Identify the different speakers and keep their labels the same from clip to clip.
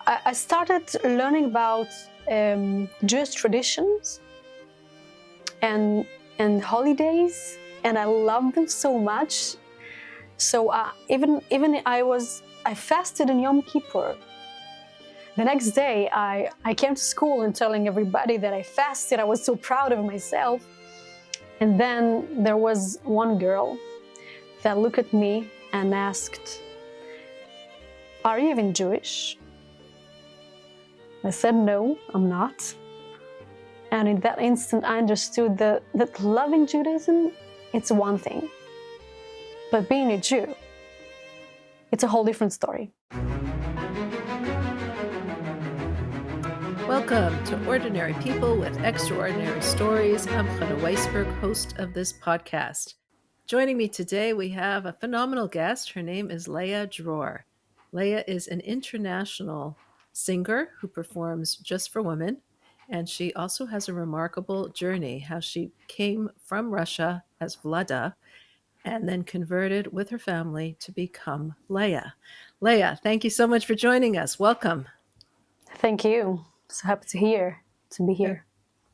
Speaker 1: I started learning about Jewish traditions and holidays, and I love them so much. So even I fasted in Yom Kippur. The next day, I came to school and telling everybody that I fasted. I was so proud of myself. And then there was one girl that looked at me and asked, "Are you even Jewish?" I said, "No, I'm not." And in that instant, I understood that loving Judaism, it's one thing. But being a Jew, it's a whole different story.
Speaker 2: Welcome to Ordinary People with Extraordinary Stories. I'm Chana Weisberg, host of this podcast. Joining me today, we have a phenomenal guest. Her name is Leah Dror. Leah is an international singer who performs just for women, and she also has a remarkable journey, how she came from Russia as Vlada and then converted with her family to become Leah. Leah, thank you so much for joining us. Welcome.
Speaker 1: Thank you. So happy to be here.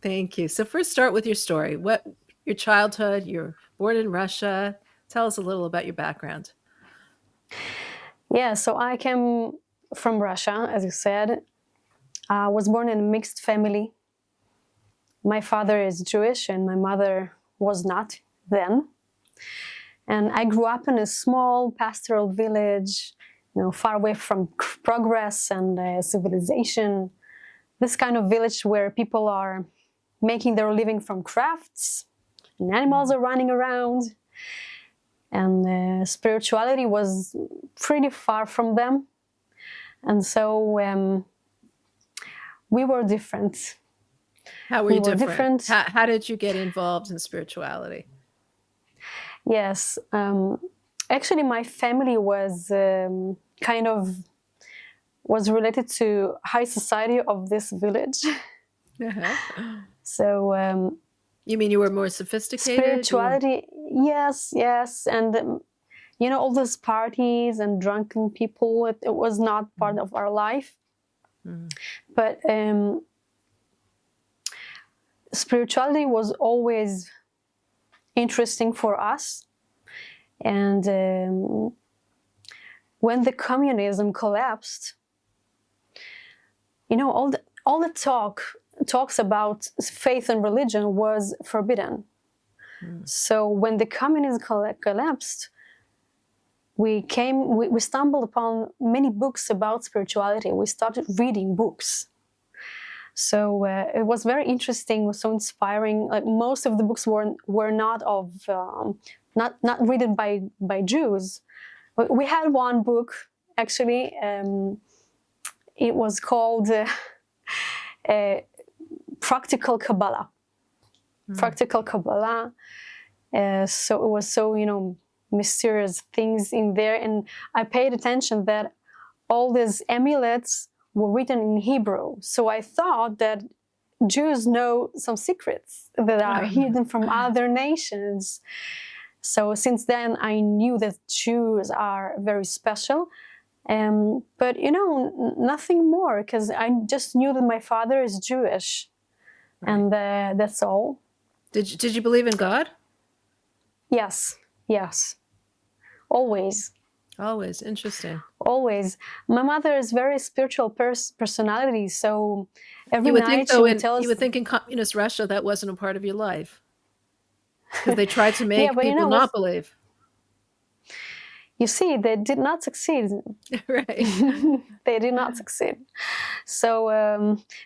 Speaker 2: Thank you. So first start with your story. What your childhood, you're born in Russia. Tell us a little about your background.
Speaker 1: Yeah, so I came from Russia, as you said. I was born in a mixed family. My father is Jewish and my mother was not then. And I grew up in a small pastoral village, far away from progress and civilization. This kind of village where people are making their living from crafts, and animals are running around, and spirituality was pretty far from them. And so we were different.
Speaker 2: How were you different? How did you get involved in spirituality?
Speaker 1: Yes. Actually, my family was was related to high society of this village.
Speaker 2: Uh-huh.
Speaker 1: So
Speaker 2: you mean you were more sophisticated?
Speaker 1: Spirituality, yes. And all those parties and drunken people, it was not part of our life. But spirituality was always interesting for us. And when the communism collapsed, all the talks about faith and religion was forbidden. So when the communism collapsed, we stumbled upon many books about spirituality. We started reading books. So it was very interesting, so inspiring. Like most of the books were not not written by Jews. We had one book actually. It was called Practical Kabbalah. Practical Kabbalah. So it was so mysterious things in there, and I paid attention that all these amulets were written in Hebrew. So I thought that Jews know some secrets that are hidden from other nations. So since then, I knew that Jews are very special. But nothing more, because I just knew that my father is Jewish, and that's all.
Speaker 2: Did you believe in God?
Speaker 1: Yes. Always.
Speaker 2: Always. Interesting.
Speaker 1: Always. My mother is very spiritual personality, so every night
Speaker 2: think,
Speaker 1: she would tell us.
Speaker 2: You would think in communist Russia that wasn't a part of your life, because they tried to make people not believe.
Speaker 1: You see, they did not succeed.
Speaker 2: Right.
Speaker 1: They did not succeed. So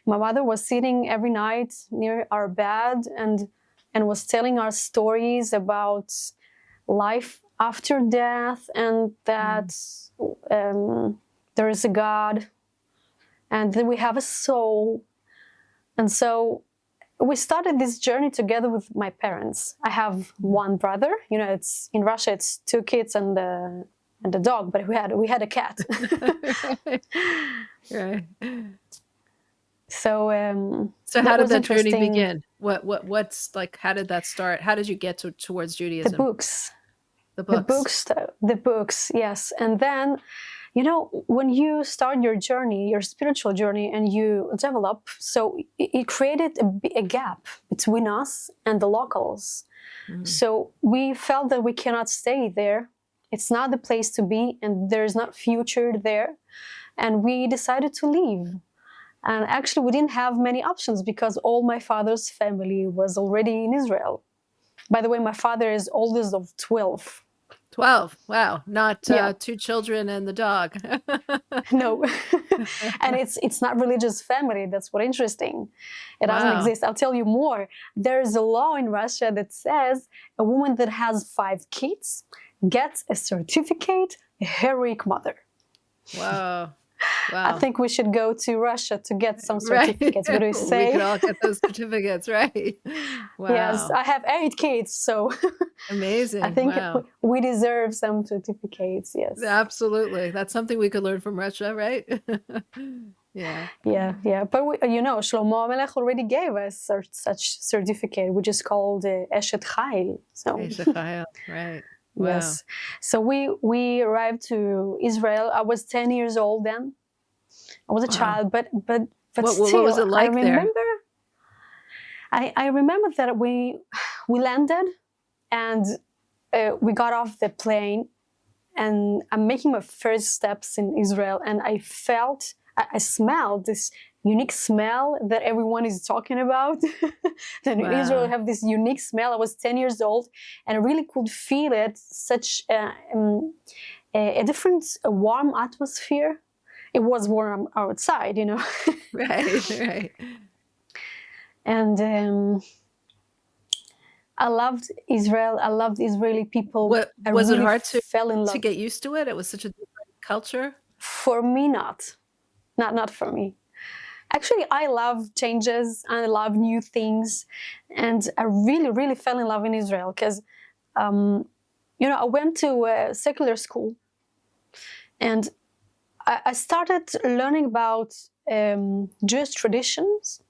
Speaker 1: my mother was sitting every night near our bed and was telling us stories about life after death, and that there is a God, and that we have a soul. And so we started this journey together with my parents. I have one brother. It's in Russia. It's 2 kids and a dog, but we had a cat.
Speaker 2: Right.
Speaker 1: So
Speaker 2: how did that journey begin? What's like? How did that start? How did you get towards Judaism?
Speaker 1: The books. Yes, and then when you start your journey, your spiritual journey, and you develop, so it created a gap between us and the locals. So we felt that we cannot stay there. It's not the place to be, and there's not future there. And we decided to leave. And actually, we didn't have many options because all my father's family was already in Israel. By the way, my father is oldest of 12.
Speaker 2: 12. Wow. Not
Speaker 1: Yeah.
Speaker 2: 2 children and the dog.
Speaker 1: No. And it's not religious family. That's what interesting. It doesn't
Speaker 2: Wow.
Speaker 1: exist. I'll tell you more. There's a law in Russia that says a woman that has 5 kids gets a certificate, a heroic mother.
Speaker 2: Wow. Wow.
Speaker 1: I think we should go to Russia to get some certificates. What do you say?
Speaker 2: We could all get those certificates, right? Wow.
Speaker 1: Yes, I have 8 kids, so
Speaker 2: amazing.
Speaker 1: I think
Speaker 2: wow.
Speaker 1: we deserve some certificates. Yes,
Speaker 2: absolutely. That's something we could learn from Russia, right? Yeah.
Speaker 1: Yeah. But Shlomo Melech already gave us such certificate, which is called Eshet Chayil. So
Speaker 2: Eshet Chayil, right? Wow.
Speaker 1: Yes. So we arrived to Israel. I was 10 years old then. I was a child, but
Speaker 2: what
Speaker 1: still,
Speaker 2: was it like
Speaker 1: I remember.
Speaker 2: There?
Speaker 1: I remember that we landed, and we got off the plane, and I'm making my first steps in Israel, and I smelled this unique smell that everyone is talking about. That
Speaker 2: Wow.
Speaker 1: Israel have this unique smell. I was 10 years old, and I really could feel it, such a different, a warm atmosphere. It was warm outside,
Speaker 2: Right.
Speaker 1: And I loved Israel. I loved Israeli people.
Speaker 2: Was it hard
Speaker 1: fell in love.
Speaker 2: to get used to it? It was such a different culture?
Speaker 1: For me, not for me. Actually, I love changes. I love new things. And I really, really fell in love in Israel because, I went to a secular school, and I started learning about Jewish traditions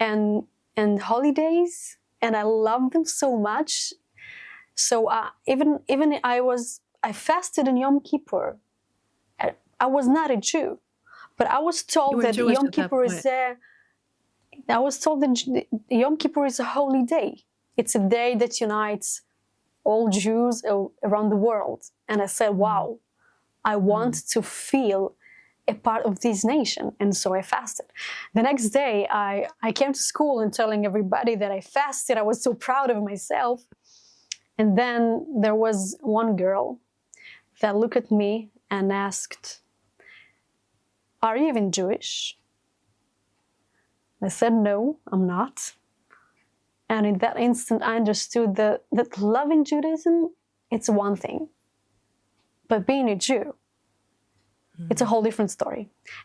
Speaker 1: and holidays, and I love them so much. So even I fasted in Yom Kippur. I was not a Jew, but I was told that Yom Kippur is Yom Kippur is a holy day. It's a day that unites all Jews around the world. And I said, wow, I want to feel a part of this nation. And so I fasted. The next day, I came to school and telling everybody that I fasted. I was so proud of myself. And then there was one girl that looked at me and asked, "Are you even Jewish?" I said, "No, I'm not." And in that instant, I understood that loving Judaism, it's one thing. But being a Jew, it's a whole different story.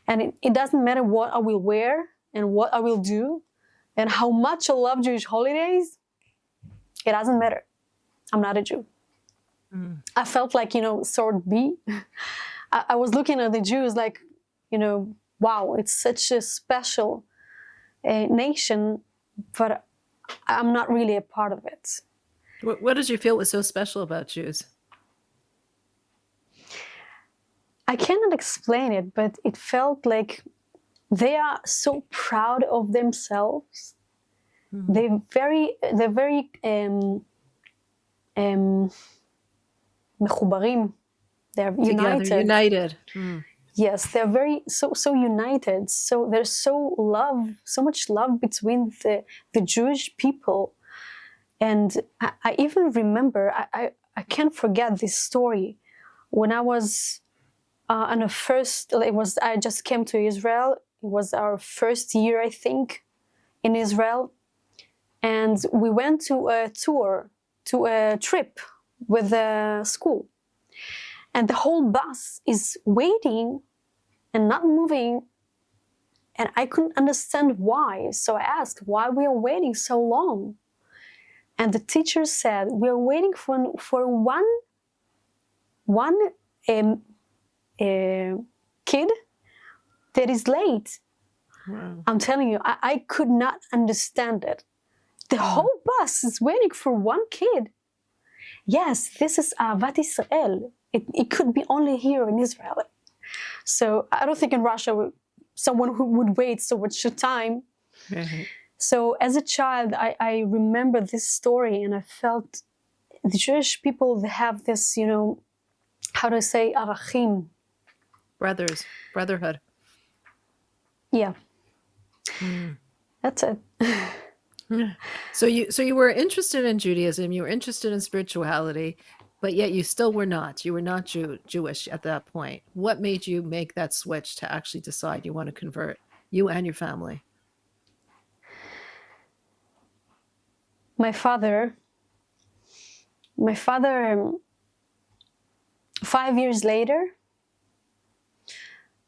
Speaker 1: And it doesn't matter what I will wear and what I will do and how much I love Jewish holidays. It doesn't matter. I'm not a Jew. I felt like, sort B. I was looking at the Jews like, wow, it's such a special nation, but I'm not really a part of it.
Speaker 2: What did you feel was so special about Jews?
Speaker 1: I cannot explain it, but it felt like they are so proud of themselves. They're very mechubarim. They're
Speaker 2: united.
Speaker 1: Yes, they're very so united. So there's so much love between the Jewish people. And I even remember, I can't forget this story. When I was on the first, I just came to Israel. It was our first year, I think, in Israel. And we went to a trip with the school. And the whole bus is waiting and not moving. And I couldn't understand why. So I asked why we are waiting so long. And the teacher said, we are waiting for one kid that is late.
Speaker 2: Wow.
Speaker 1: I'm telling you, I could not understand it. The whole bus is waiting for one kid. Yes, this is Ahavat Israel. It could be only here in Israel. So I don't think in Russia someone who would wait so much time.
Speaker 2: Right.
Speaker 1: So as a child, I remember this story, and I felt the Jewish people, they have this, how do I say, arachim.
Speaker 2: Brotherhood.
Speaker 1: Yeah,
Speaker 2: Mm.
Speaker 1: that's it.
Speaker 2: So you were interested in Judaism, you were interested in spirituality, but yet you still were not. You were not Jewish at that point. What made you make that switch to actually decide you want to convert, you and your family?
Speaker 1: My father, 5 years later,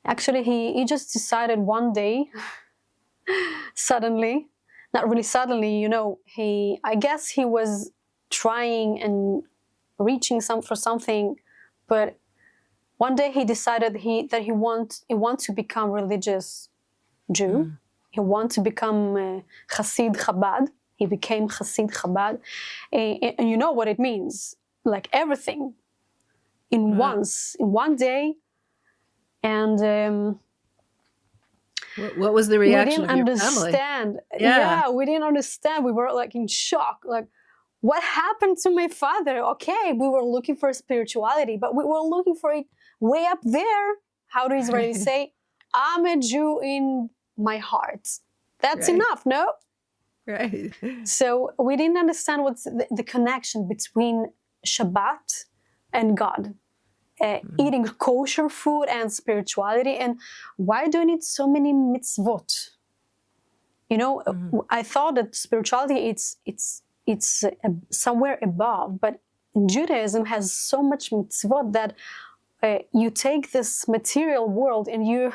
Speaker 1: actually he just decided one day, suddenly, not really suddenly, I guess he was trying and reaching for something, but one day he decided that he wants to become religious Jew. He wants to become Hasid Chabad. He became Hasid Chabad, and you know what it means, like everything in one day. And
Speaker 2: what was the
Speaker 1: we
Speaker 2: reaction
Speaker 1: didn't
Speaker 2: of your
Speaker 1: understand.
Speaker 2: family? Yeah.
Speaker 1: We didn't understand. We were like in shock. Like, what happened to my father? Okay, we were looking for spirituality, but we were looking for it way up there. How do Israelis say? I'm a Jew in my heart. That's
Speaker 2: Right.
Speaker 1: enough, no?
Speaker 2: Right.
Speaker 1: So we didn't understand what's the connection between Shabbat and God. Eating kosher food and spirituality, and why do you need so many mitzvot? I thought that spirituality it's somewhere above, but Judaism has so much mitzvot that you take this material world and you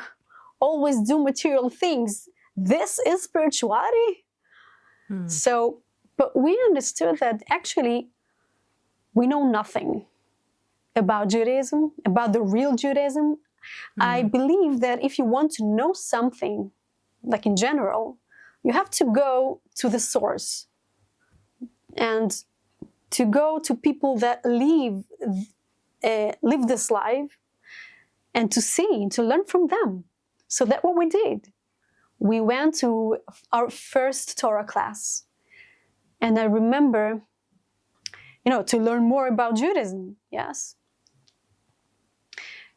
Speaker 1: always do material things. This is spirituality. So, but we understood that actually we know nothing about Judaism, about the real Judaism. I believe that if you want to know something, like in general, you have to go to the source and to go to people that live this life, and to learn from them. So that's what we did. We went to our first Torah class, and I remember, to learn more about Judaism, yes.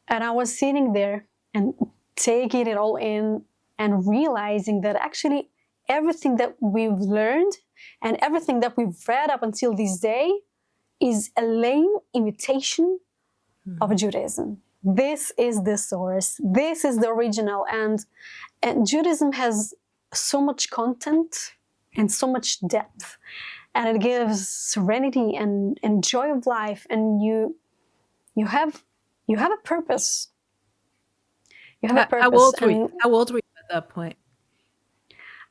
Speaker 1: And I was sitting there and taking it all in and realizing that actually everything that we've learned and everything that we've read up until this day is a lame imitation of Judaism. This is the source. This is the original. And Judaism has so much content and so much depth. And it gives serenity and joy of life. And you have a purpose. You have a purpose.
Speaker 2: How old were you at that point?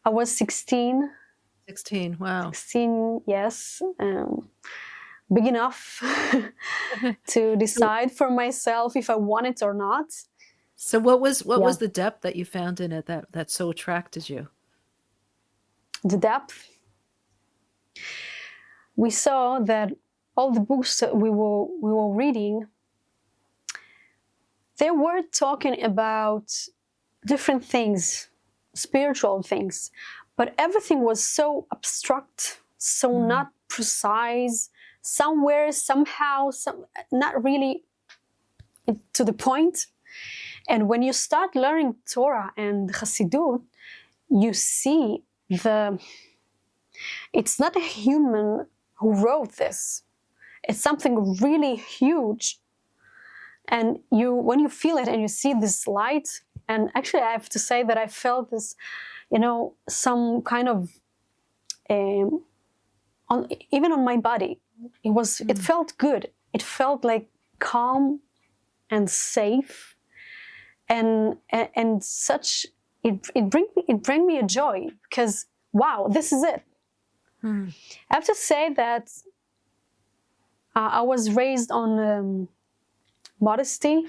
Speaker 1: I was 16.
Speaker 2: 16, wow.
Speaker 1: 16, yes. Big enough to decide for myself if I want it or not.
Speaker 2: So what was the depth that you found in it that so attracted you?
Speaker 1: The depth. We saw that all the books that we were reading, they were talking about different things, spiritual things, but everything was so abstract, so not precise, somewhere, somehow, not really to the point. And when you start learning Torah and Hasidut, you see it's not a human who wrote this. It's something really huge. And when you feel it and you see this light, and actually I have to say that I felt this, some kind of, even on my body, it felt good. It felt like calm and safe, and such. It bring me a joy, because wow, this is it. I have to say that I was raised on modesty.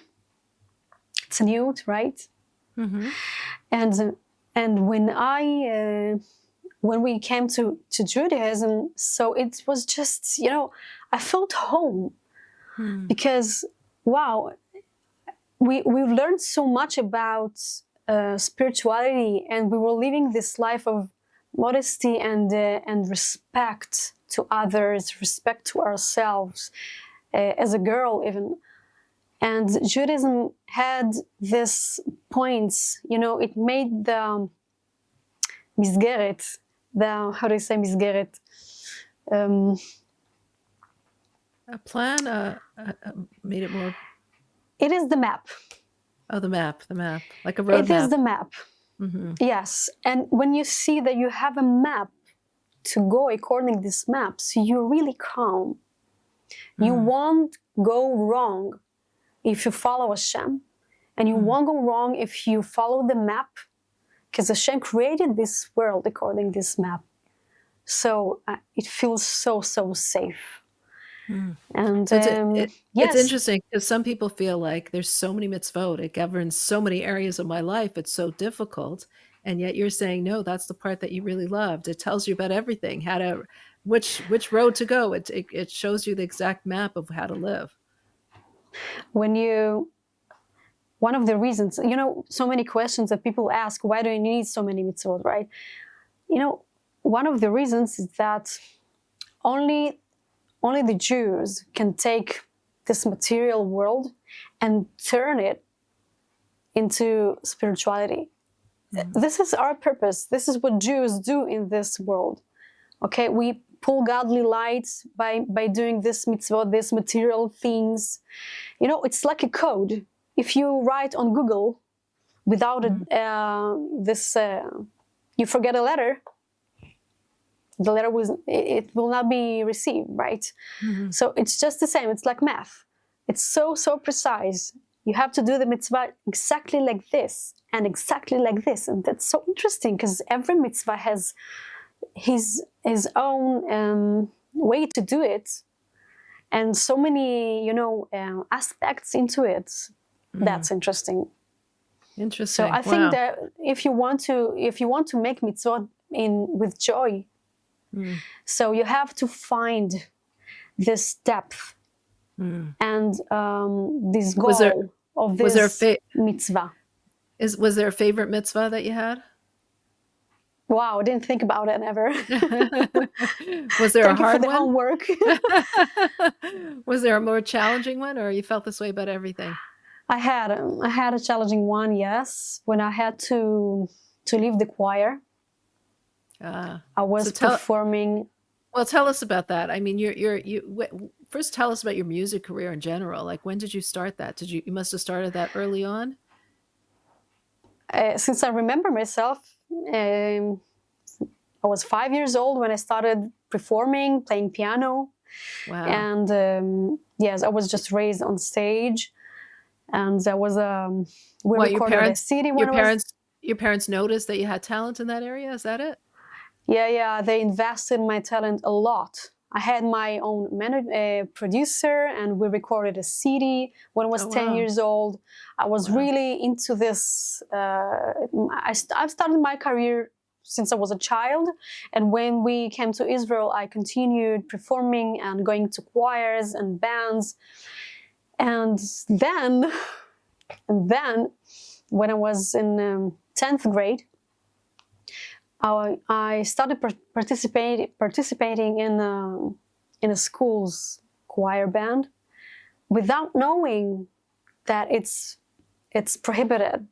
Speaker 1: It's new, right? And when we came to Judaism, so it was just, I felt home, because wow, we've learned so much about spirituality, and we were living this life of modesty and respect to others, respect to ourselves, as a girl even. And Judaism had this points, it made the מסגרת, how do you say מסגרת?
Speaker 2: A plan made it more.
Speaker 1: It is the map.
Speaker 2: Oh, the map, like a road
Speaker 1: It
Speaker 2: map.
Speaker 1: is the map.
Speaker 2: Mm-hmm.
Speaker 1: Yes. And when you see that you have a map to go according to this map, so you're really calm. You won't go wrong if you follow Hashem, and you won't go wrong if you follow the map, because Hashem created this world according to this map. So it feels so safe. And
Speaker 2: It's
Speaker 1: yes,
Speaker 2: interesting because some people feel like there's so many mitzvot, it governs so many areas of my life, it's so difficult, and yet you're saying no, that's the part that you really loved. It tells you about everything, how to which road to go. It shows you the exact map of how to live.
Speaker 1: One of the reasons, so many questions that people ask, why do you need so many mitzvot, right? One of the reasons is that only the Jews can take this material world and turn it into spirituality. This is our purpose. This is what Jews do in this world. Okay, we pull godly lights by doing this mitzvot, these material things. It's like a code. If you write on Google without you forget a letter, the letter it will not be received, right? So it's just the same. It's like math. It's so precise. You have to do the mitzvah exactly like this and exactly like this, and that's so interesting because every mitzvah has his own way to do it, and so many aspects into it. That's interesting.
Speaker 2: Interesting.
Speaker 1: So I think that if you want to make mitzvot with joy, so you have to find this depth and this goal of this mitzvah.
Speaker 2: Was there a favorite mitzvah that you had?
Speaker 1: Wow, I didn't think about it ever.
Speaker 2: Was there a hard one? Thank you
Speaker 1: for the homework.
Speaker 2: Was there a more challenging one, or you felt this way about everything?
Speaker 1: I had a challenging one, yes, when I had to leave the choir. I was performing.
Speaker 2: Well, tell us about that. I mean, you first tell us about your music career in general. Like, when did you start that? You must have started that early on?
Speaker 1: Since I remember myself, I was 5 years old when I started performing, playing piano.
Speaker 2: Wow.
Speaker 1: And yes, I was just raised on stage. And there was recorded a CD.
Speaker 2: Your parents noticed that you had talent in that area? Is that it?
Speaker 1: Yeah. They invested in my talent a lot. I had my own producer, and we recorded a CD when I was 10 years old. I was really into this. I've started my career since I was a child. And when we came to Israel, I continued performing and going to choirs and bands. And then when I was in 10th grade, I started participating in a school's choir band without knowing that it's prohibited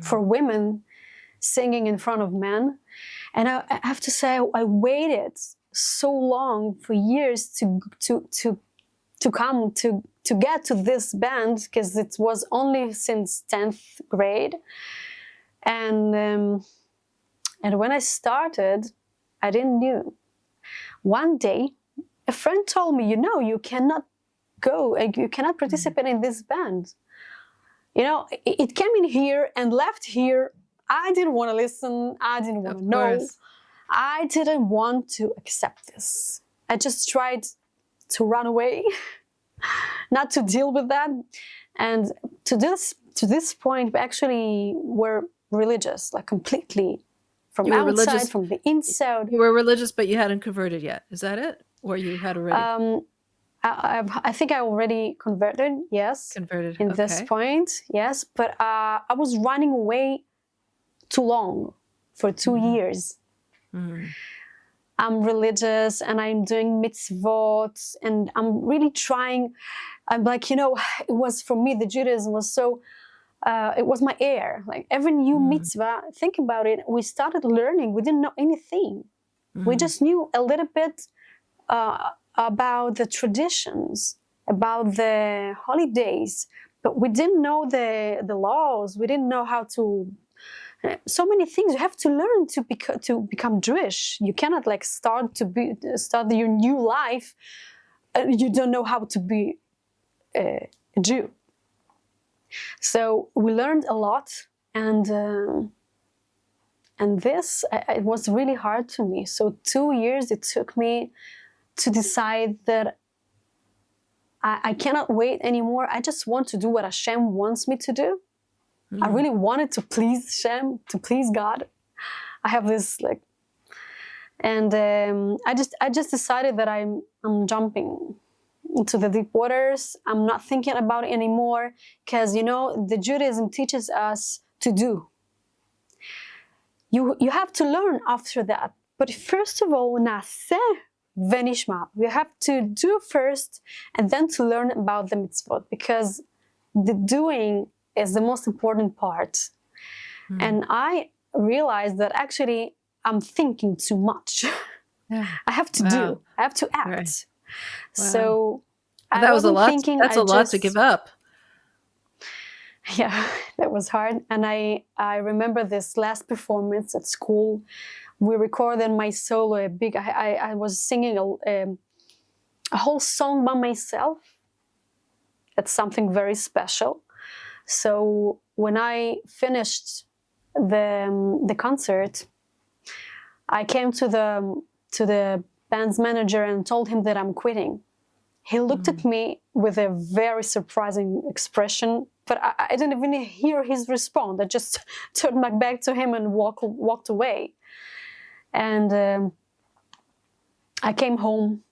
Speaker 1: for women singing in front of men. And I have to say, I waited so long for years to get to this band, because it was only since 10th grade. And when I started, I didn't know. One day, a friend told me, you cannot go, you cannot participate in this band. It came in here and left here. I didn't want to listen. I didn't want to know. I didn't want to accept this. I just tried to run away, not to deal with that. And to this point, we actually were religious, like completely. From outside, from the inside.
Speaker 2: You were religious, but you hadn't converted yet. Is that it? Or you had already?
Speaker 1: I think I already converted, yes.
Speaker 2: Converted.
Speaker 1: In this point, yes. But I was running away too long, for 2 years.
Speaker 2: Mm.
Speaker 1: I'm religious and I'm doing mitzvot and I'm really trying. I'm like, it was for me, the Judaism was so, it was my air. Like every new mitzvah, think about it, we started learning. We didn't know anything. We just knew a little bit about the traditions, about the holidays, but we didn't know the laws. We didn't know how to. So many things you have to learn to become Jewish. You cannot like start your new life. You don't know how to be a Jew. So we learned a lot, and this it was really hard to me. So 2 years it took me to decide that I cannot wait anymore. I just want to do what Hashem wants me to do. I really wanted to please Hashem, to please God. I have this like, and I just decided that I'm jumping into the deep waters. I'm not thinking about it anymore because the Judaism teaches us to do. You have to learn after that, but first of all, naseh v'nishma. We have to do first, and then to learn about the mitzvot, because the doing is the most important part. And I realized that actually I'm thinking too much. Yeah. I have to do. I have to act. Right. Wow. So
Speaker 2: that was a lot. That's a lot to give up.
Speaker 1: Yeah, that was hard. And I remember this last performance at school. We recorded my solo. I was singing a whole song by myself. It's something very special. So when I finished the concert, I came to the band's manager and told him that I'm quitting. He looked at me with a very surprising expression, but I didn't even hear his response. I just turned my back to him and walked away. And I came home.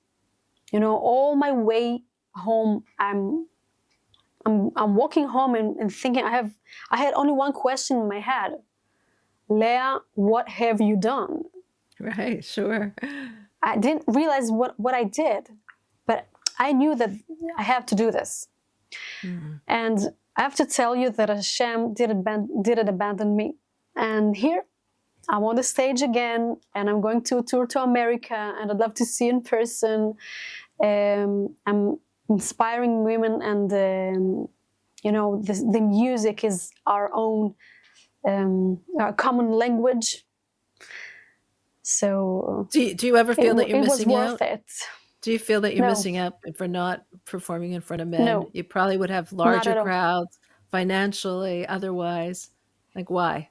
Speaker 1: All my way home, I'm walking home and thinking I had only one question in my head. Leah, what have you done?
Speaker 2: Right, sure.
Speaker 1: I didn't realize what I did, but I knew that I have to do this. And I have to tell you that Hashem didn't abandon me. And here I'm on the stage again, and I'm going to tour to America, and I'd love to see in person. I'm inspiring women, and the music is our own our common language. So
Speaker 2: do you ever feel that you're missing out?
Speaker 1: It was worth it.
Speaker 2: Do you feel that you're missing out for not performing in front of men?
Speaker 1: No.
Speaker 2: You probably would have larger crowds, financially, otherwise. Like, why?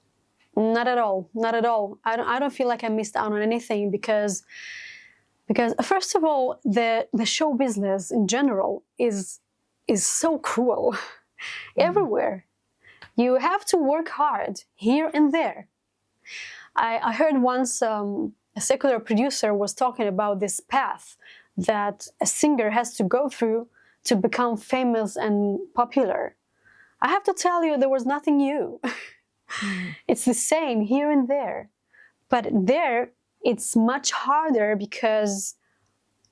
Speaker 1: Not at all. Not at all. I don't feel like I missed out on anything because first of all, the show business in general is so cruel. Everywhere. You have to work hard here and there. I heard once a secular producer was talking about this path that a singer has to go through to become famous and popular. I have to tell you, there was nothing new. It's the same here and there. But there, it's much harder because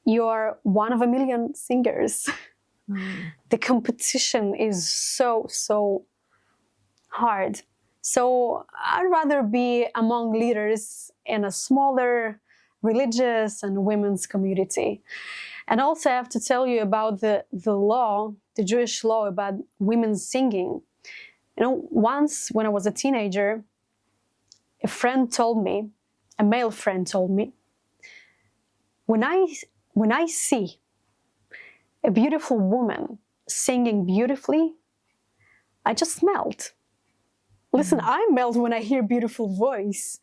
Speaker 1: you're one of a million singers. The competition is so hard. So I'd rather be among leaders in a smaller religious and women's community. And also I have to tell you about the law, the Jewish law about women singing. Once when I was a teenager, a male friend told me, when I see a beautiful woman singing beautifully, I just melt. Listen, I melt when I hear beautiful voice.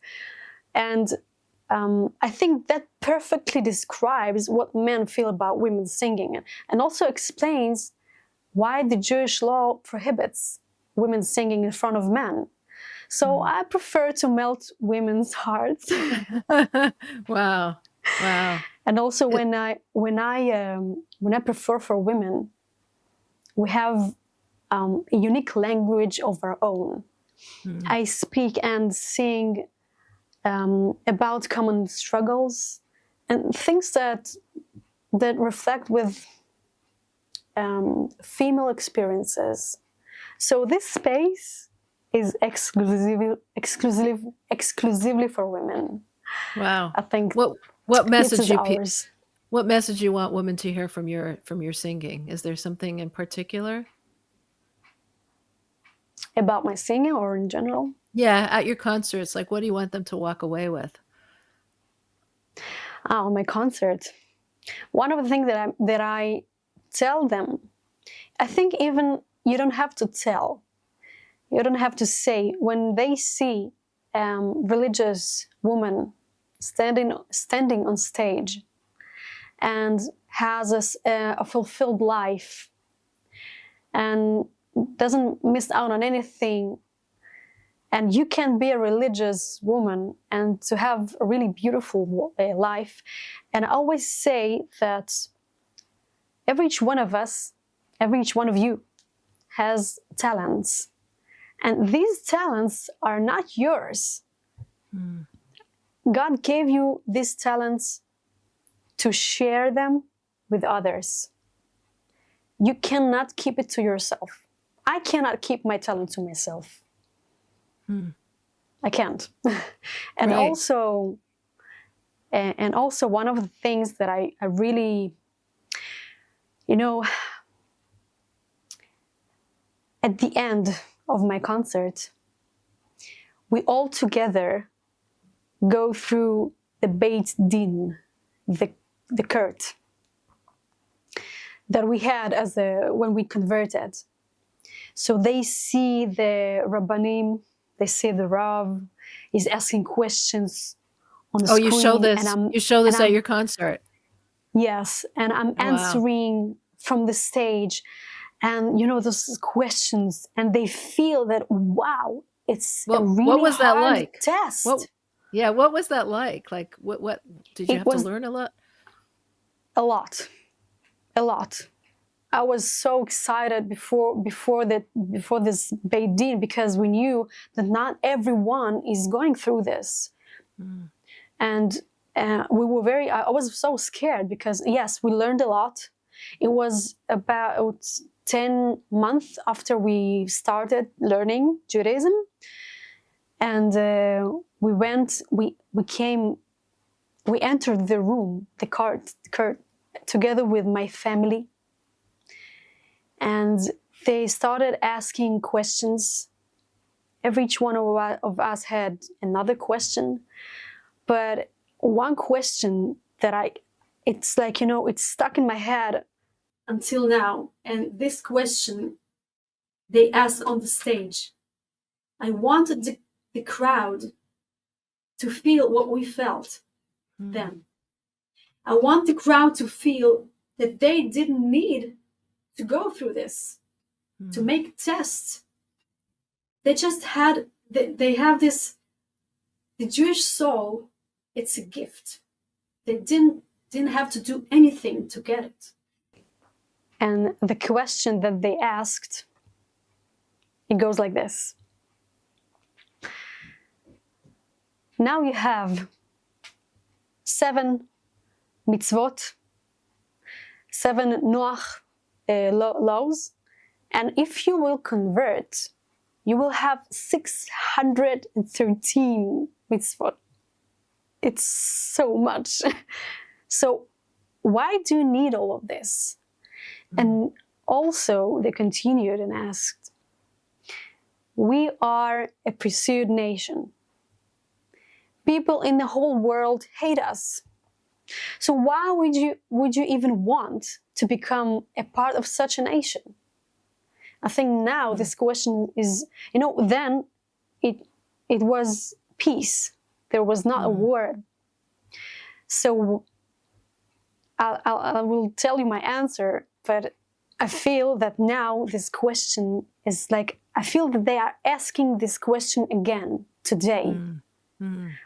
Speaker 1: And I think that perfectly describes what men feel about women singing, and also explains why the Jewish law prohibits women singing in front of men. So I prefer to melt women's hearts.
Speaker 2: Wow.
Speaker 1: And also when I prefer for women, we have a unique language of our own. I speak and sing about common struggles and things that reflect with female experiences. So this space is exclusively for women.
Speaker 2: Wow.
Speaker 1: I think
Speaker 2: what message
Speaker 1: ours.
Speaker 2: What message you want women to hear from your singing? Is there something in particular?
Speaker 1: About my singing or in general?
Speaker 2: Yeah, at your concerts, like what do you want them to walk away with?
Speaker 1: My concert. One of the things that I tell them, I think even you don't have to tell. You don't have to say. When they see religious woman standing on stage and has a fulfilled life and doesn't miss out on anything, and you can be a religious woman and to have a really beautiful life. And I always say that every each one of you has talents. And these talents are not yours. God gave you these talents to share them with others. You cannot keep it to yourself. I cannot keep my talent to myself. I can't. And
Speaker 2: Right.
Speaker 1: also one of the things that I really, at the end of my concert, we all together go through the Beit Din, the court that we had when we converted. So they see the Rabbanim, they see the Rav is asking questions on the screen.
Speaker 2: You show this at your concert.
Speaker 1: Yes, and I'm answering from the stage, and those questions, and they feel that wow, it's a really
Speaker 2: what was that
Speaker 1: hard
Speaker 2: like?
Speaker 1: test.
Speaker 2: What was that like? Like what did you have to learn a lot?
Speaker 1: A lot. I was so excited before this Beit Din, because we knew that not everyone is going through this, and we were I was so scared because yes, we learned a lot. It was about 10 months after we started learning Judaism, and we entered the room, the court together with my family. And they started asking questions. Every each one of us had another question. But one question that it's like, it's stuck in my head until now. And this question they asked on the stage. I wanted the crowd to feel what we felt then. I want the crowd to feel that they didn't need to go through this, to make tests. They just they have this, the Jewish soul, it's a gift. They didn't have to do anything to get it. And the question that they asked, it goes like this. Now you have 7 mitzvot, 7 Noach laws, and if you will convert, you will have 613 mitzvot. It's so much. So why do you need all of this? And also they continued and asked, we are a pursued nation. People in the whole world hate us. So why would you even want to become a part of such a nation? I think now this question is, then it was peace. There was not a war. So I will tell you my answer, but I feel that now this question is like, I feel that they are asking this question again today.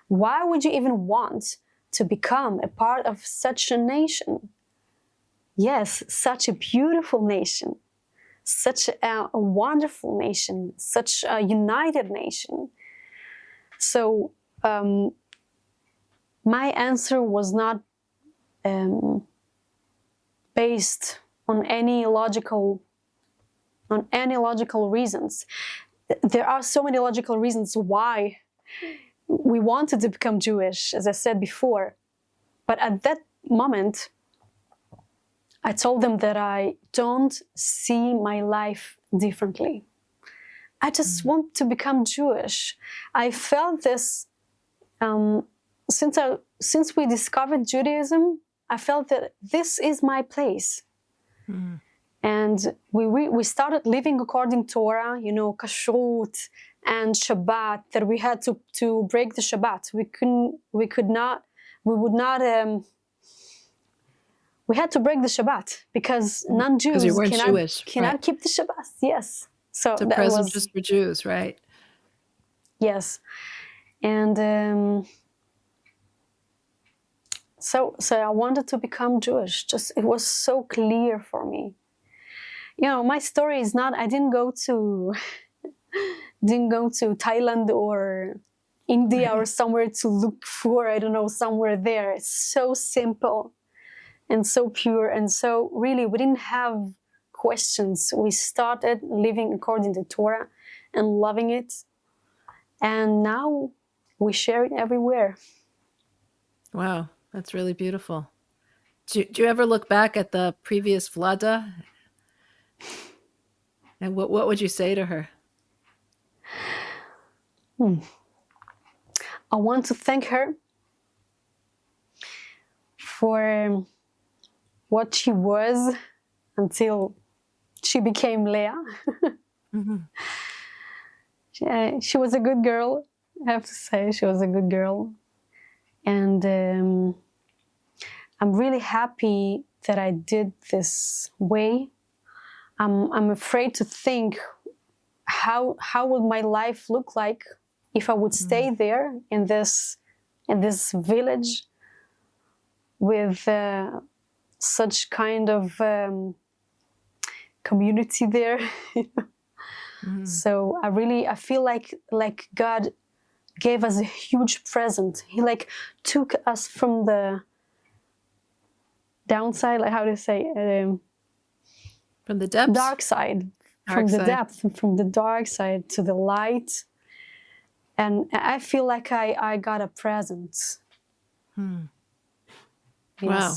Speaker 1: Why would you even want to become a part of such a nation. Yes, such a beautiful nation, such a wonderful nation, such a united nation. So my answer was not based on any logical reasons. There are so many logical reasons why we wanted to become Jewish, as I said before. But at that moment, I told them that I don't see my life differently. I just want to become Jewish. I felt this since we discovered Judaism. I felt that this is my place. And we started living according to Torah, kashrut and Shabbat, that we had to break the Shabbat. We had to break the Shabbat because non-Jews
Speaker 2: you weren't Jewish,
Speaker 1: cannot
Speaker 2: right.
Speaker 1: keep the Shabbat. Yes. So
Speaker 2: It's a
Speaker 1: that
Speaker 2: present
Speaker 1: was
Speaker 2: just for Jews, right?
Speaker 1: Yes. And so I wanted to become Jewish. It was so clear for me. My story is not, I didn't go to Thailand or India or somewhere to look for, I don't know, somewhere there. It's so simple and so pure. And so really, we didn't have questions. We started living according to Torah and loving it. And now we share it everywhere.
Speaker 2: Wow, that's really beautiful. Do you ever look back at the previous Vlada? And what would you say to her?
Speaker 1: I want to thank her for what she was until she became Leah. She was a good girl, I have to say. She was a good girl. And I'm really happy that I did this way. I'm afraid to think how would my life look like if I would stay there in this village with such kind of community there. So I feel like God gave us a huge present. He took us from the downside, like how to say,
Speaker 2: from the depths?
Speaker 1: dark side, from the depth, from the dark side to the light. And I feel like I got a present. Yes.
Speaker 2: Wow.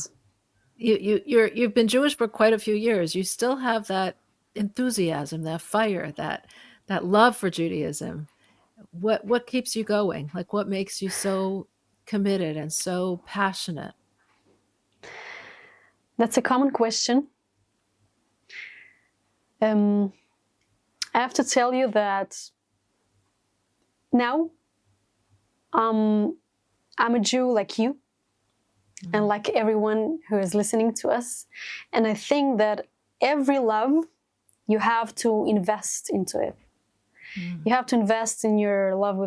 Speaker 2: You've been Jewish for quite a few years. You still have that enthusiasm, that fire, that love for Judaism. What keeps you going? Like, what makes you so committed and so passionate?
Speaker 1: That's a common question. I have to tell you that now I'm a Jew like you and like everyone who is listening to us. And I think that every love, you have to invest into it. You have to invest in your love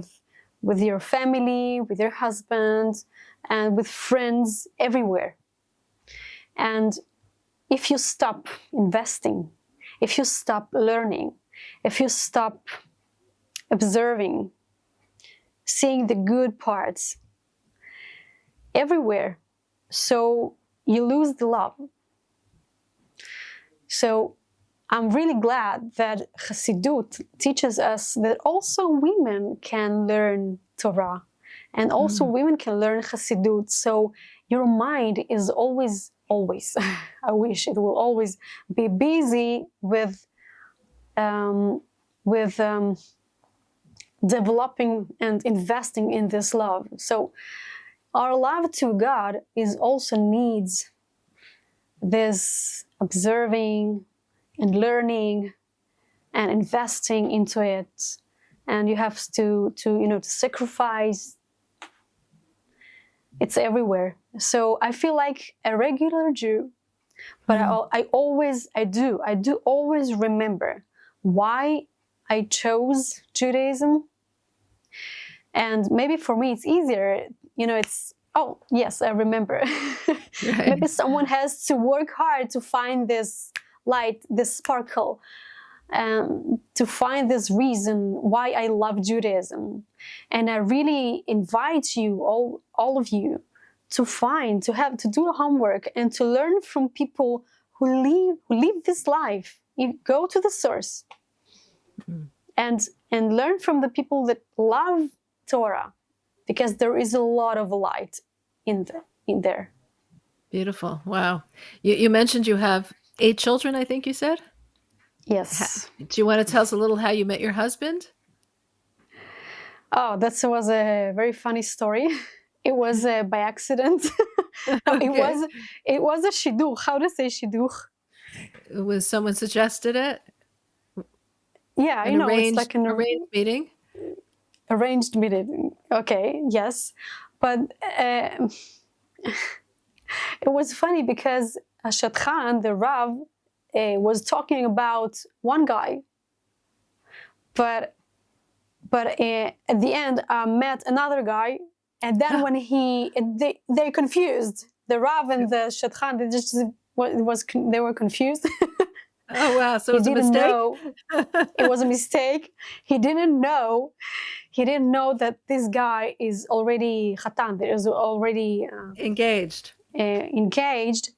Speaker 1: with your family, with your husband, and with friends everywhere. And if you stop investing, if you stop learning, if you stop observing, seeing the good parts everywhere, so you lose the love. So I'm really glad that Chassidut teaches us that also women can learn Torah and also women can learn Chassidut. So your mind is always, I wish it will always be busy with developing and investing in this love. So our love to God is also needs this observing and learning and investing into it. And you have to sacrifice. It's everywhere. So I feel like a regular Jew, but I do always remember why I chose Judaism. And maybe for me it's easier, Oh, yes, I remember.
Speaker 2: Right.
Speaker 1: Maybe someone has to work hard to find this light, this sparkle, to find this reason why I love Judaism. And I really invite you, all of you, to do the homework and to learn from people who live this life. You go to the source and learn from the people that love Torah, because there is a lot of light in there.
Speaker 2: Beautiful. Wow. You mentioned you have 8 children, I think you said?
Speaker 1: Yes.
Speaker 2: Do you want to tell us a little how you met your husband?
Speaker 1: Oh, that was a very funny story. It was by accident. No,
Speaker 2: Okay.
Speaker 1: it was a shidduch. How to say shidduch?
Speaker 2: Was someone suggested it?
Speaker 1: Yeah,
Speaker 2: An
Speaker 1: it's like an
Speaker 2: arranged meeting?
Speaker 1: arranged meeting. Okay, yes, but it was funny because Shatchan, the Rav, was talking about one guy, but at the end I met another guy, and then when they confused the Rav and the Shatchan, they were confused.
Speaker 2: Oh, wow. So it
Speaker 1: He
Speaker 2: was a
Speaker 1: didn't
Speaker 2: mistake?
Speaker 1: know it was a mistake. He didn't know that this guy is already Khatan, is already
Speaker 2: Engaged.
Speaker 1: engaged,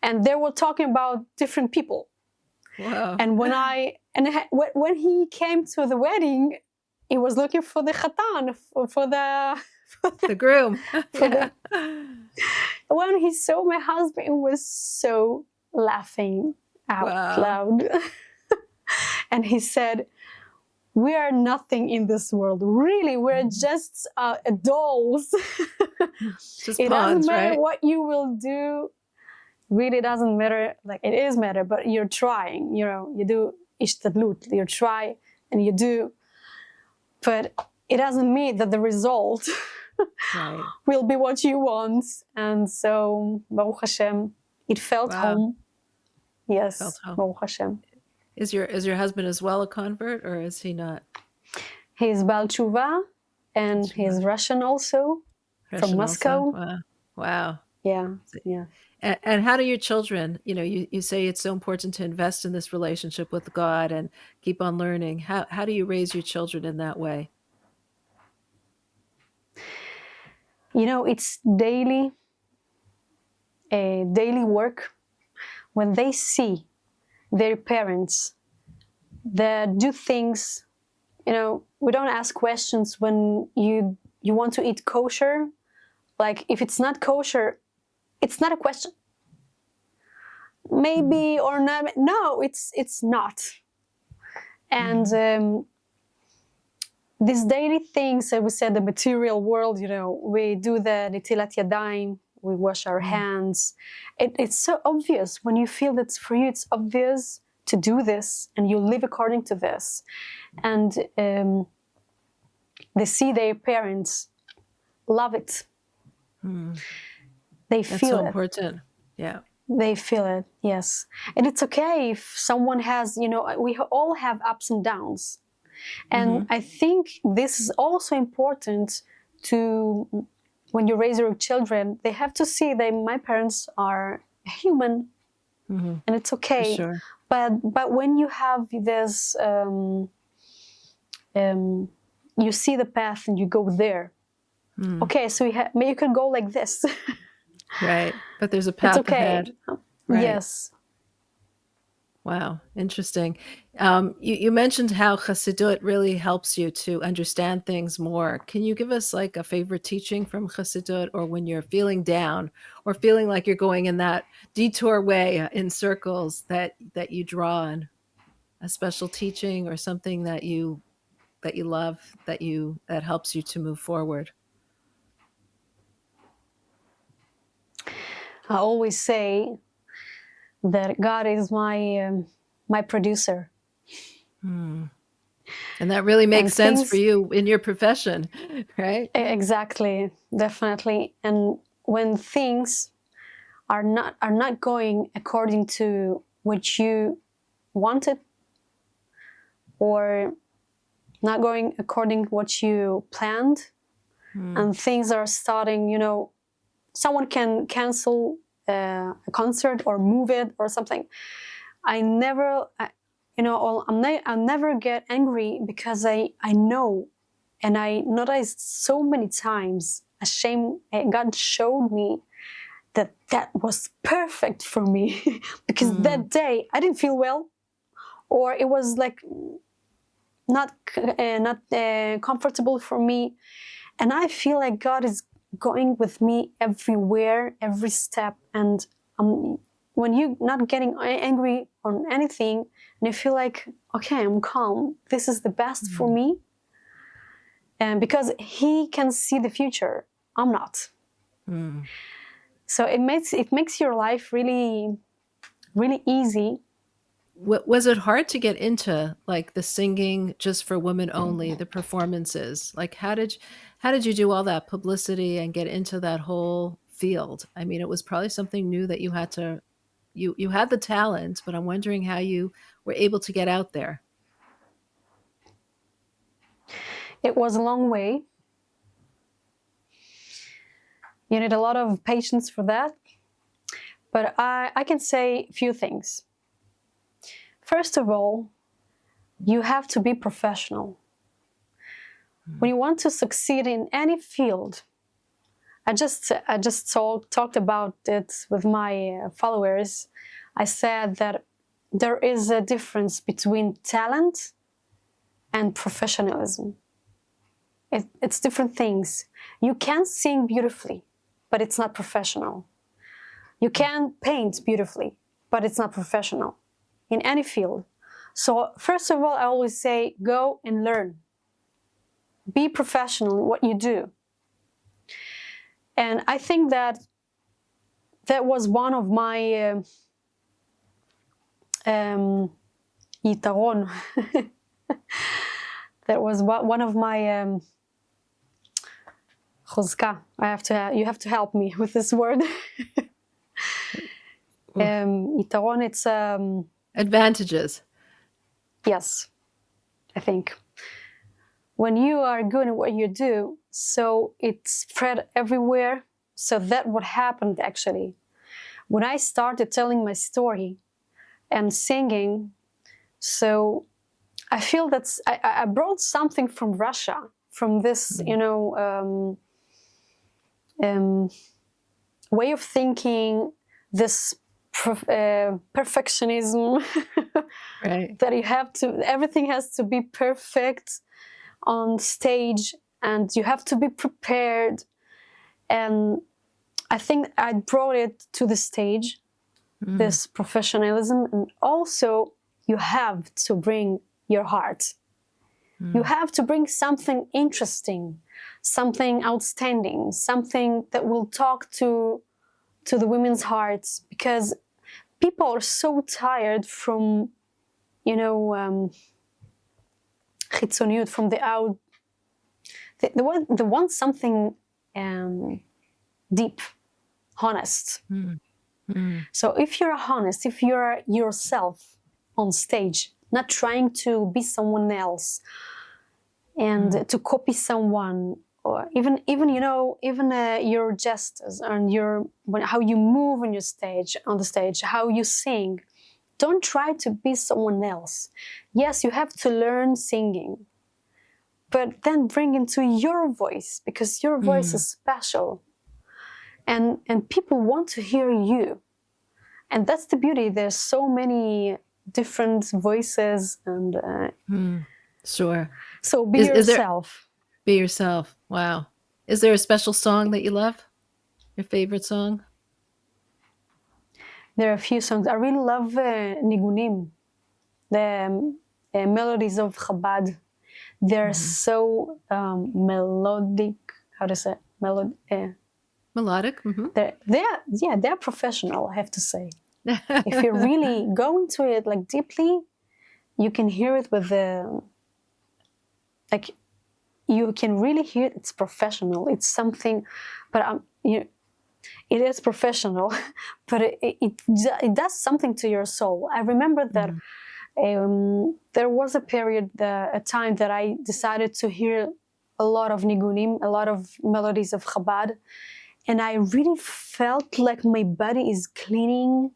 Speaker 1: and they were talking about different people.
Speaker 2: Wow.
Speaker 1: And when he came to the wedding, he was looking for the Khatan, for
Speaker 2: The groom. Yeah.
Speaker 1: when he saw my husband, he was so laughing out
Speaker 2: Wow.
Speaker 1: loud. And he said, "We are nothing in this world. Really, we're just dolls.
Speaker 2: Just
Speaker 1: It
Speaker 2: pawns,
Speaker 1: doesn't matter
Speaker 2: right?
Speaker 1: what you will do. Really doesn't matter. Like, it is matter, but you're trying. You do ishtadlut. You try and you do, but it doesn't mean that the result
Speaker 2: Right.
Speaker 1: will be what you want." And so, Baruch Hashem, it felt
Speaker 2: Wow.
Speaker 1: home. Yes,
Speaker 2: Felt home.
Speaker 1: Baruch Hashem.
Speaker 2: Is your husband as well a convert, or is he not?
Speaker 1: He is Baal Tshuva, and he is Russian also,
Speaker 2: Russian
Speaker 1: from Moscow.
Speaker 2: Also? Wow. Wow.
Speaker 1: Yeah, yeah.
Speaker 2: And how do your children, you say it's so important to invest in this relationship with God and keep on learning. How do you raise your children in that way?
Speaker 1: It's daily work. When they see their parents that do things, we don't ask questions when you want to eat kosher. Like, if it's not kosher, it's not a question. Maybe or not. No, it's not. And these daily things, as we said, the material world, we do the nitilat yadayim, we wash our hands. It's so obvious when you feel that for you it's obvious to do this, and you live according to this. And they see their parents love it. They
Speaker 2: That's
Speaker 1: feel
Speaker 2: so
Speaker 1: it.
Speaker 2: important. Yeah.
Speaker 1: They feel it, yes. And it's okay if someone has, we all have ups and downs. And I think this is also important to, when you raise your children, they have to see that my parents are human, and it's okay.
Speaker 2: For sure.
Speaker 1: But when you have this, you see the path and you go there. Okay, so you can go like this.
Speaker 2: Right. But there's a path
Speaker 1: it's okay.
Speaker 2: ahead. Right.
Speaker 1: Yes.
Speaker 2: Wow. Interesting. You mentioned how Chassidut really helps you to understand things more. Can you give us like a favorite teaching from Chassidut, or when you're feeling down or feeling like you're going in that detour way in circles that you draw on? A special teaching or something that you love, that helps you to move forward?
Speaker 1: I always say that God is my producer.
Speaker 2: And that really makes sense for you in your profession, right?
Speaker 1: Exactly, definitely. And when things are not going according to what you wanted, or not going according to what you planned, and things are starting, someone can cancel a concert or move it or something, I never, I'll never get angry, because I know, and I noticed so many times God showed me that was perfect for me because that day I didn't feel well, or it was like not comfortable for me, and I feel like God is going with me everywhere, every step. And when you're not getting angry on anything, and you feel like, okay, I'm calm, this is the best for me, and because He can see the future, I'm not. So it makes your life really, really easy.
Speaker 2: Was it hard to get into like the singing just for women only, the performances? Like how did you do all that publicity and get into that whole field? I mean, it was probably something new that you had to you had the talent, but I'm wondering how you were able to get out there.
Speaker 1: It was a long way. You need a lot of patience for that. But I can say a few things. First of all, you have to be professional. When you want to succeed in any field, I just talked about it with my followers. I said that there is a difference between talent and professionalism. It's different things. You can sing beautifully, but it's not professional. You can paint beautifully, but it's not professional in any field. So first of all, I always say, go and learn. Be professional in what you do. And I think that was one of my yitaron. That was one of my chuzka. You have to help me with this word. Yitaron, it's
Speaker 2: advantages.
Speaker 1: Yes, I think. When you are good at what you do, so it's spread everywhere. So that what happened actually. When I started telling my story and singing, so I feel that I brought something from Russia, from this, way of thinking, this perfectionism,
Speaker 2: right?
Speaker 1: That everything has to be perfect on stage, and you have to be prepared. And I think I brought it to the stage, this professionalism, and also you have to bring your heart. You have to bring something interesting, something outstanding, something that will talk to the women's hearts, because people are so tired from, chitzoniyut, from the out. They want something deep, honest. So if you're honest, if you're yourself on stage, not trying to be someone else and to copy someone, or even your gestures and how you move on the stage, how you sing. Don't try to be someone else. Yes, you have to learn singing, but then bring into your voice, because your voice is special, and people want to hear you, and that's the beauty. There's so many different voices, and
Speaker 2: Sure.
Speaker 1: So be yourself.
Speaker 2: Be yourself. Wow. Is there a special song that you love? Your favorite song?
Speaker 1: There are a few songs. I really love nigunim, the melodies of Chabad. They're so melodic. How to say
Speaker 2: melodic?
Speaker 1: They're professional, I have to say. If you really go into it like deeply, you can hear it with the you can really hear it. It's professional. It's something, but it is professional, but it does something to your soul. I remember that there was a time that I decided to hear a lot of nigunim, a lot of melodies of Chabad, and I really felt like my body is cleaning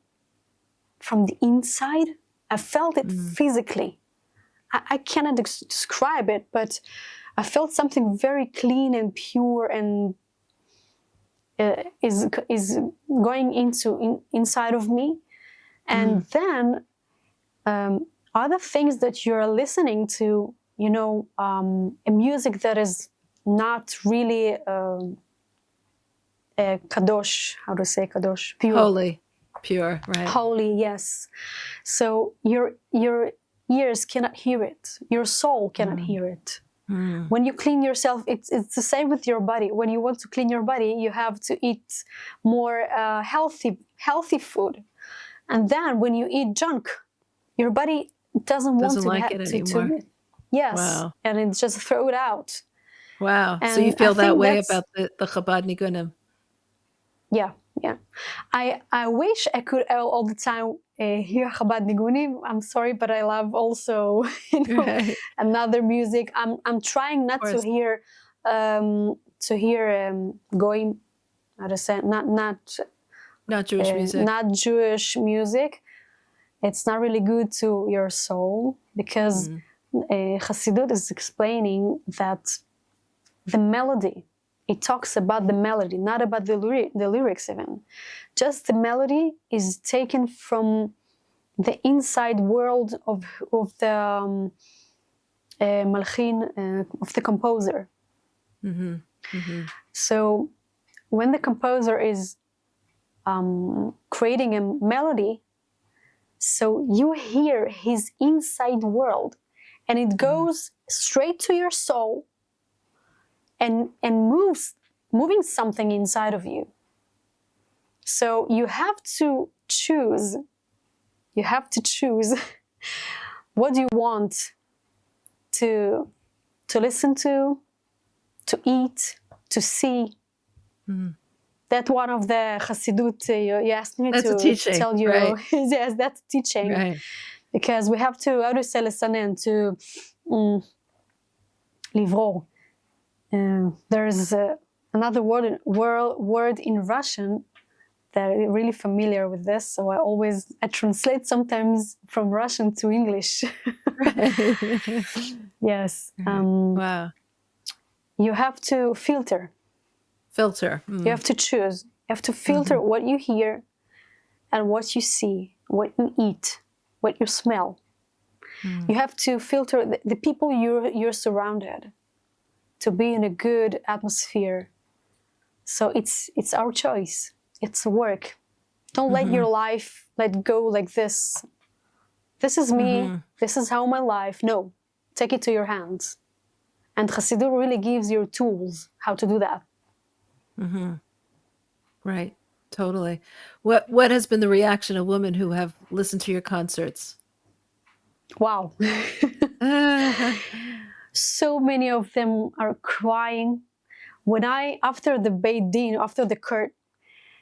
Speaker 1: from the inside. I felt it physically. I cannot describe it, but I felt something very clean and pure, and is going inside of me. And then other things that you're listening to, a music that is not really kadosh, how to say kadosh, pure.
Speaker 2: Holy, pure, right?
Speaker 1: Holy, yes. So your ears cannot hear it. Your soul cannot hear it. When you clean yourself, it's the same with your body. When you want to clean your body, you have to eat more healthy food. And then when you eat junk, your body doesn't want to
Speaker 2: like it anymore.
Speaker 1: Yes,
Speaker 2: wow.
Speaker 1: And it just throw it out.
Speaker 2: Wow.
Speaker 1: And
Speaker 2: so you feel that way
Speaker 1: that's,
Speaker 2: about the Chabad Nigunim?
Speaker 1: Yeah. I wish I could all the time hear Chabad Nigunim. I'm sorry, but I love also
Speaker 2: Right.
Speaker 1: another music. I'm trying not to hear going, how to say, not
Speaker 2: Jewish music.
Speaker 1: Not Jewish music. It's not really good to your soul, because Chassidut is explaining that the melody, it talks about the melody, not about the lyrics even. Just the melody is taken from the inside world of the malchin, of the composer. So when the composer is creating a melody, so you hear his inside world, and it goes straight to your soul and moving something inside of you. So you have to choose what do you want to listen to eat, to see. That one of the Chassidut, you asked me
Speaker 2: that's
Speaker 1: to tell you.
Speaker 2: Right.
Speaker 1: Yes, that's teaching.
Speaker 2: Right.
Speaker 1: Because we have to, how to say lesanen, to livror. There's another word in Russian that I'm really familiar with this, so I translate sometimes from Russian to English. Yes.
Speaker 2: Wow.
Speaker 1: You have to filter. You have to choose. You have to filter what you hear and what you see, what you eat, what you smell. You have to filter the people you're surrounded to be in a good atmosphere. So it's our choice. It's work. Don't let your life let go like this. This is me. This is how my life. No, take it to your hands. And Chassidut really gives you tools how to do that.
Speaker 2: Right. Totally. What has been the reaction of women who have listened to your concerts?
Speaker 1: Wow. So many of them are crying. After the Beit Din, after the court,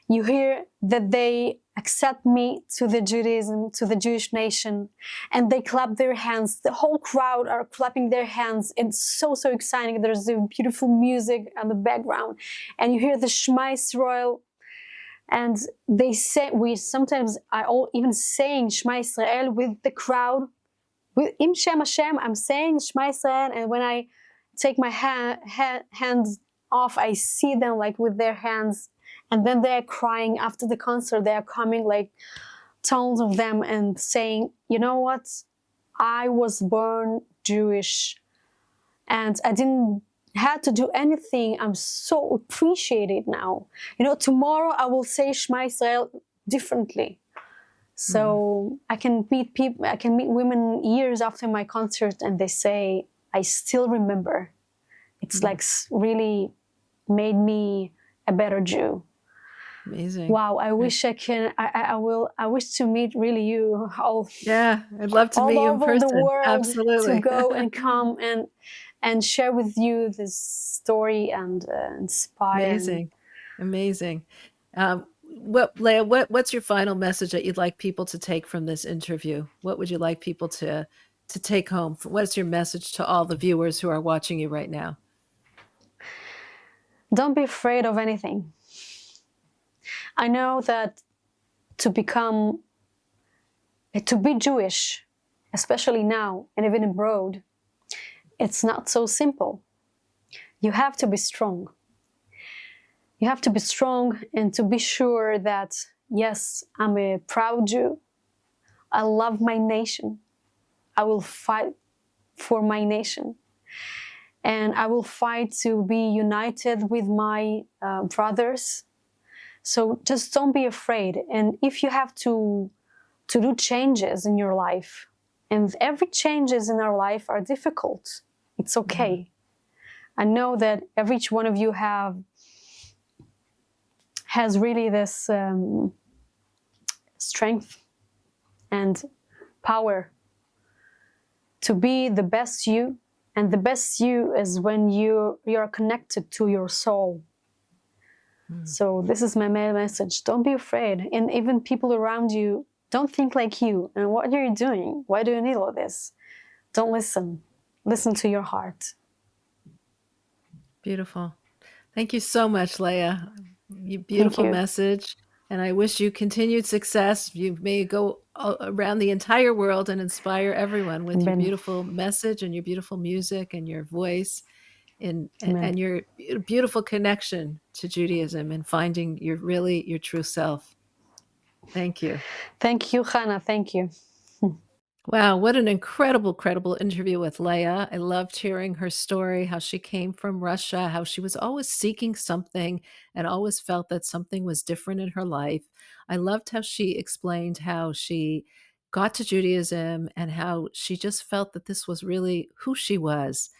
Speaker 1: you hear that they accept me to the Judaism, to the Jewish nation, and they clap their hands. The whole crowd are clapping their hands. It's so exciting. There's a beautiful music on the background, and you hear the Shema Yisrael, and they say, even saying Shema Yisrael with the crowd. With Im Shem Hashem, I'm saying Shema Yisrael, and when I take my hands off, I see them like with their hands, and then they're crying after the concert. They are coming like tons of them and saying, you know what? I was born Jewish, and I didn't have to do anything. I'm so appreciated now. Tomorrow I will say Shema Yisrael differently. So I can meet people, I can meet women years after my concert, and they say, I still remember. It's like really made me a better Jew.
Speaker 2: Amazing.
Speaker 1: Wow, I wish I can, I wish to meet really you all.
Speaker 2: Yeah, I'd love to meet you in person.
Speaker 1: All over the world.
Speaker 2: Absolutely.
Speaker 1: To go and come and share with you this story and inspire.
Speaker 2: Amazing. Leah, what's your final message that you'd like people to take from this interview? What would you like people to take home? What's your message to all the viewers who are watching you right now?
Speaker 1: Don't be afraid of anything. I know that to be Jewish, especially now and even abroad, it's not so simple. You have to be strong. You have to be strong and to be sure that, yes, I'm a proud Jew. I love my nation. I will fight for my nation. And I will fight to be united with my brothers. So just don't be afraid. And if you have to do changes in your life, and every changes in our life are difficult, it's okay. I know that each one of you has really this strength and power to be the best you. And the best you is when you are connected to your soul. So this is my main message. Don't be afraid. And even people around you don't think like you. And what are you doing? Why do you need all this? Don't listen. Listen to your heart.
Speaker 2: Beautiful. Thank you so much, Leah. Beautiful message. And I wish you continued success. You may go around the entire world and inspire everyone with your beautiful message and your beautiful music and your voice and your beautiful connection to Judaism and finding your true self. Thank you.
Speaker 1: Thank you, Hannah. Thank you.
Speaker 2: Wow, what an incredible interview with Leah. I loved hearing her story, how she came from Russia, how she was always seeking something and always felt that something was different in her life. I loved how she explained how she got to Judaism and how she just felt that this was really who she was.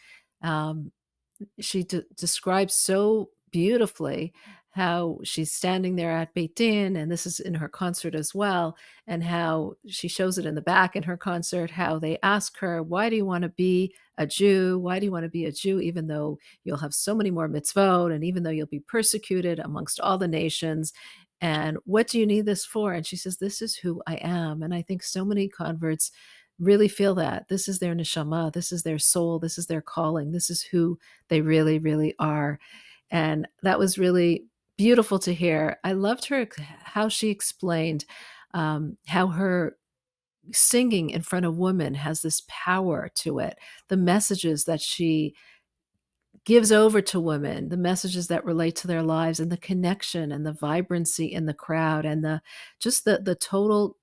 Speaker 2: She describes so beautifully how she's standing there at Beit Din, and this is in her concert as well, and how she shows it in the back in her concert, how they ask her, why do you want to be a Jew? Why do you want to be a Jew, even though you'll have so many more mitzvot, and even though you'll be persecuted amongst all the nations? And what do you need this for? And she says, this is who I am. And I think so many converts really feel that this is their neshama, this is their soul, this is their calling, this is who they really are. And that was really beautiful to hear. I loved how she explained how her singing in front of women has this power to it. The messages that she gives over to women, the messages that relate to their lives, and the connection and the vibrancy in the crowd, and the total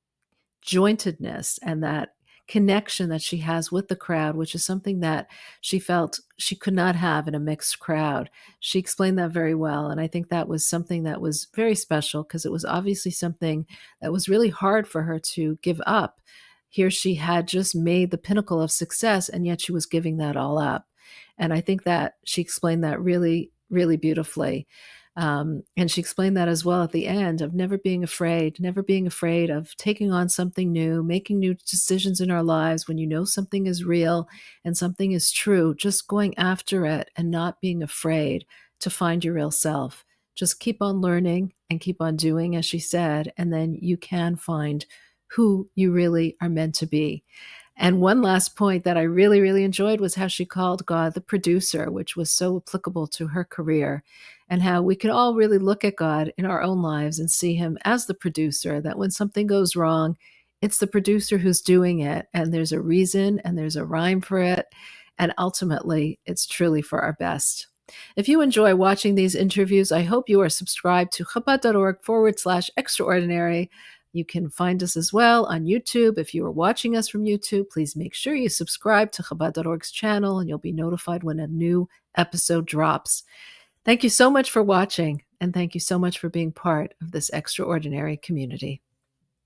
Speaker 2: jointedness and that connection that she has with the crowd, which is something that she felt she could not have in a mixed crowd. She explained that very well. And I think that was something that was very special because it was obviously something that was really hard for her to give up. Here she had just made the pinnacle of success, and yet she was giving that all up. And I think that she explained that really beautifully. And she explained that as well at the end of never being afraid of taking on something new, making new decisions in our lives when you know something is real and something is true, just going after it and not being afraid to find your real self. Just keep on learning and keep on doing, as she said, and then you can find who you really are meant to be. And one last point that I really enjoyed was how she called God the producer, which was so applicable to her career, and how we can all really look at God in our own lives and see him as the producer, that when something goes wrong, it's the producer who's doing it, and there's a reason and there's a rhyme for it, and ultimately it's truly for our best. If you enjoy watching these interviews, I hope you are subscribed to Chabad.org/extraordinary. You can find us as well on YouTube. If you are watching us from YouTube, please make sure you subscribe to Chabad.org's channel and you'll be notified when a new episode drops. Thank you so much for watching, and thank you so much for being part of this extraordinary community.